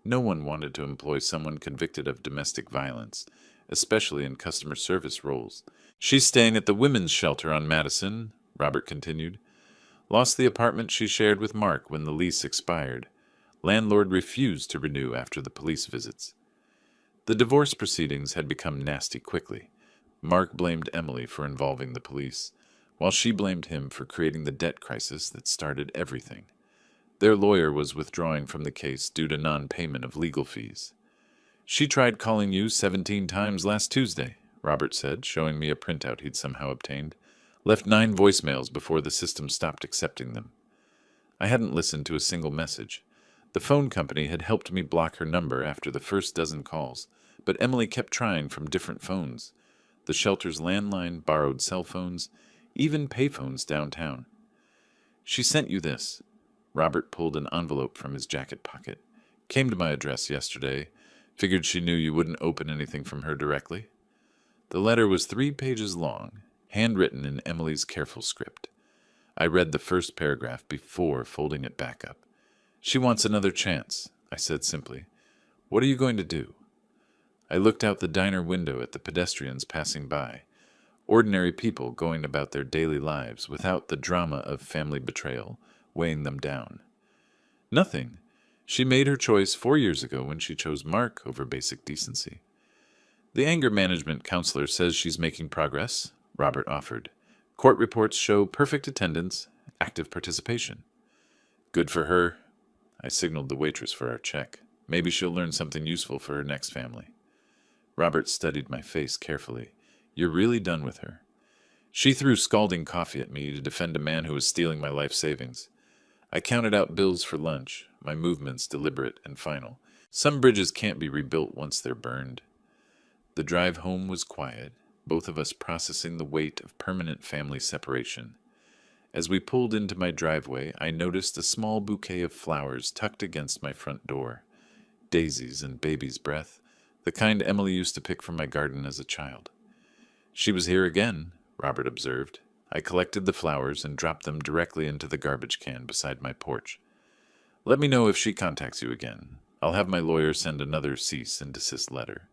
No one wanted to employ someone convicted of domestic violence, especially in customer service roles. "She's staying at the women's shelter on Madison," Robert continued. "Lost the apartment she shared with Mark when the lease expired. Landlord refused to renew after the police visits." The divorce proceedings had become nasty quickly. Mark blamed Emily for involving the police, while she blamed him for creating the debt crisis that started everything. Their lawyer was withdrawing from the case due to non-payment of legal fees. "She tried calling you 17 times last Tuesday," Robert said, showing me a printout he'd somehow obtained. "Left 9 voicemails before the system stopped accepting them." I hadn't listened to a single message. The phone company had helped me block her number after the first dozen calls, but Emily kept trying from different phones. The shelter's landline borrowed cell phones, even payphones downtown. "She sent you this." Robert pulled an envelope from his jacket pocket. "Came to my address yesterday. Figured she knew you wouldn't open anything from her directly." The letter was 3 pages long, handwritten in Emily's careful script. I read the first paragraph before folding it back up. "She wants another chance," I said simply. "What are you going to do?" I looked out the diner window at the pedestrians passing by, ordinary people going about their daily lives without the drama of family betrayal weighing them down. "Nothing. She made her choice 4 years ago when she chose Mark over basic decency." "The anger management counselor says she's making progress," Robert offered. "Court reports show perfect attendance active participation. Good for her. I signaled the waitress for our check. Maybe she'll learn something useful for her next family. Robert studied my face carefully. You're really done with her. She threw scalding coffee at me to defend a man who was stealing my life savings. I counted out bills for lunch, my movements deliberate and final. Some bridges can't be rebuilt once they're burned. The drive home was quiet, both of us processing the weight of permanent family separation. As we pulled into my driveway, I noticed a small bouquet of flowers tucked against my front door. Daisies and baby's breath, the kind Emily used to pick from my garden as a child. She was here again, Robert observed. I collected the flowers and dropped them directly into the garbage can beside my porch. Let me know if she contacts you again. I'll have my lawyer send another cease and desist letter.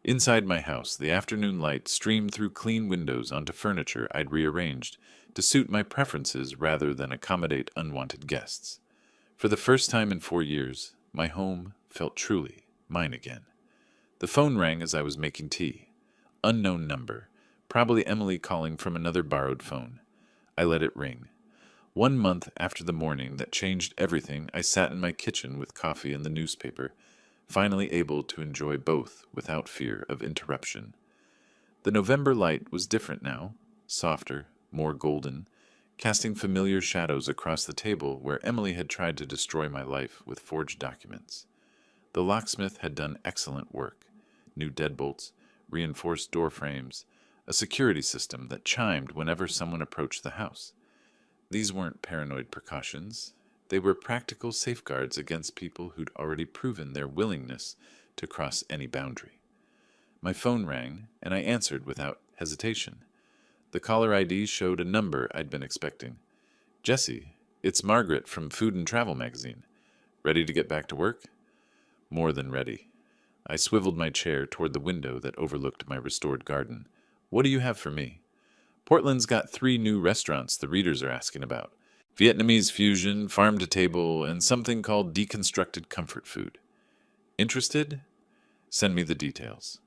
Inside my house, the afternoon light streamed through clean windows onto furniture I'd rearranged to suit my preferences rather than accommodate unwanted guests. For the first time in 4 years, my home felt truly mine again. The phone rang as I was making tea. Unknown number. Probably Emily calling from another borrowed phone. I let it ring. 1 month after the morning that changed everything, I sat in my kitchen with coffee and the newspaper, finally able to enjoy both without fear of interruption. The November light was different now, softer, more golden, casting familiar shadows across the table where Emily had tried to destroy my life with forged documents. The locksmith had done excellent work. New deadbolts, reinforced door frames, a security system that chimed whenever someone approached the house. These weren't paranoid precautions. They were practical safeguards against people who'd already proven their willingness to cross any boundary. My phone rang, and I answered without hesitation. The caller ID showed a number I'd been expecting. Jesse, it's Margaret from Food and Travel magazine. Ready to get back to work? More than ready. I swiveled my chair toward the window that overlooked my restored garden. What do you have for me? Portland's got 3 new restaurants the readers are asking about. Vietnamese fusion, farm to table, and something called deconstructed comfort food. Interested? Send me the details.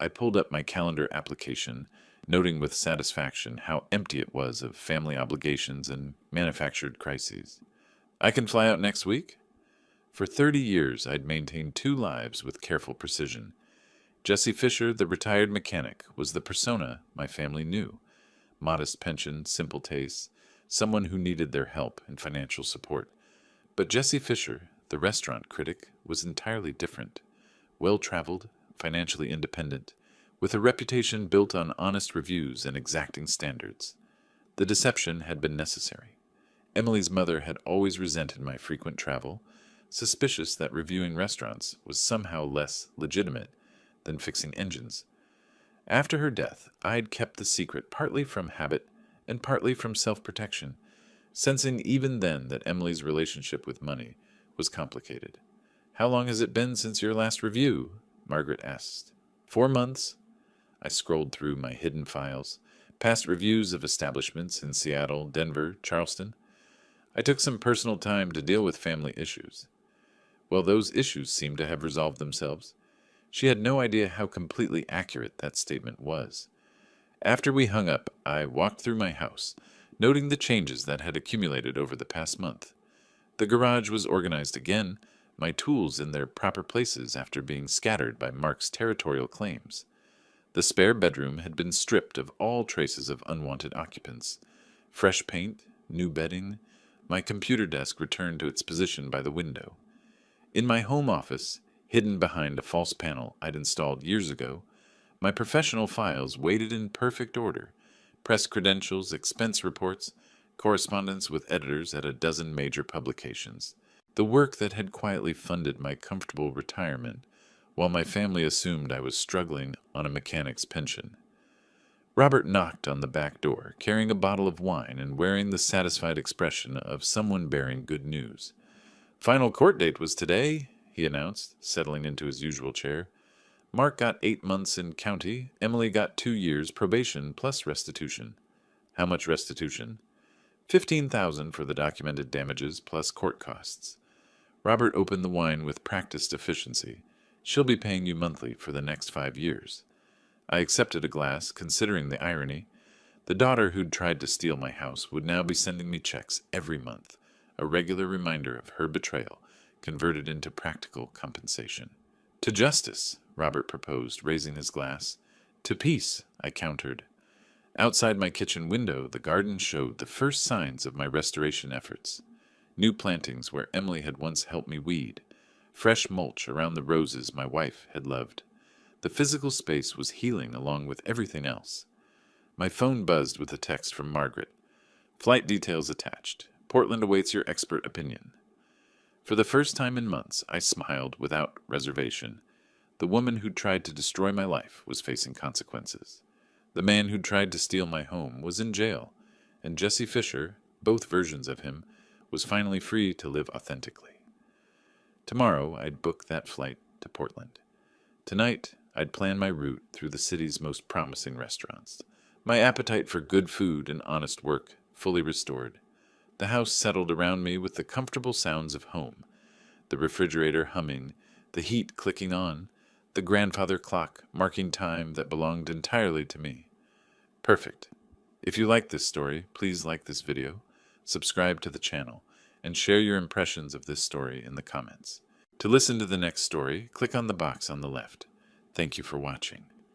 I pulled up my calendar application, noting with satisfaction how empty it was of family obligations and manufactured crises. I can fly out next week? For 30 years, I'd maintained 2 lives with careful precision. Jesse Fisher, the retired mechanic, was the persona my family knew. Modest pension, simple tastes, someone who needed their help and financial support. But Jesse Fisher, the restaurant critic, was entirely different. Well-traveled, financially independent, with a reputation built on honest reviews and exacting standards. The deception had been necessary. Emily's mother had always resented my frequent travel, suspicious that reviewing restaurants was somehow less legitimate than fixing engines. After her death, I'd kept the secret partly from habit and partly from self-protection, sensing even then that Emily's relationship with money was complicated. How long has it been since your last review? Margaret asked. 4 months. I scrolled through my hidden files, past reviews of establishments in Seattle, Denver, Charleston. I took some personal time to deal with family issues. Well, those issues seemed to have resolved themselves. She had no idea how completely accurate that statement was. After we hung up, I walked through my house, noting the changes that had accumulated over the past month. The garage was organized again, my tools in their proper places after being scattered by Mark's territorial claims. The spare bedroom had been stripped of all traces of unwanted occupants. Fresh paint, new bedding, my computer desk returned to its position by the window. In my home office, hidden behind a false panel I'd installed years ago, my professional files waited in perfect order, press credentials, expense reports, correspondence with editors at a dozen major publications. The work that had quietly funded my comfortable retirement, while my family assumed I was struggling on a mechanic's pension. Robert knocked on the back door, carrying a bottle of wine and wearing the satisfied expression of someone bearing good news. Final court date was today, he announced, settling into his usual chair. Mark got 8 months in county. Emily got 2 years probation plus restitution. How much restitution? $15,000 for the documented damages plus court costs. Robert opened the wine with practiced efficiency. She'll be paying you monthly for the next 5 years. I accepted a glass, considering the irony. The daughter who'd tried to steal my house would now be sending me checks every month, a regular reminder of her betrayal converted into practical compensation. To justice, Robert proposed, raising his glass. To peace, I countered. Outside my kitchen window, the garden showed the first signs of my restoration efforts. New plantings where Emily had once helped me weed, fresh mulch around the roses my wife had loved. The physical space was healing along with everything else. My phone buzzed with a text from Margaret. Flight details attached. Portland awaits your expert opinion. For the first time in months, I smiled without reservation. The woman who'd tried to destroy my life was facing consequences. The man who'd tried to steal my home was in jail, and Jesse Fisher, both versions of him, was finally free to live authentically. Tomorrow, I'd book that flight to Portland. Tonight, I'd plan my route through the city's most promising restaurants. My appetite for good food and honest work fully restored. The house settled around me with the comfortable sounds of home, the refrigerator humming, the heat clicking on, the grandfather clock marking time that belonged entirely to me. Perfect. If you like this story, please like this video, subscribe to the channel, and share your impressions of this story in the comments. To listen to the next story, click on the box on the left. Thank you for watching.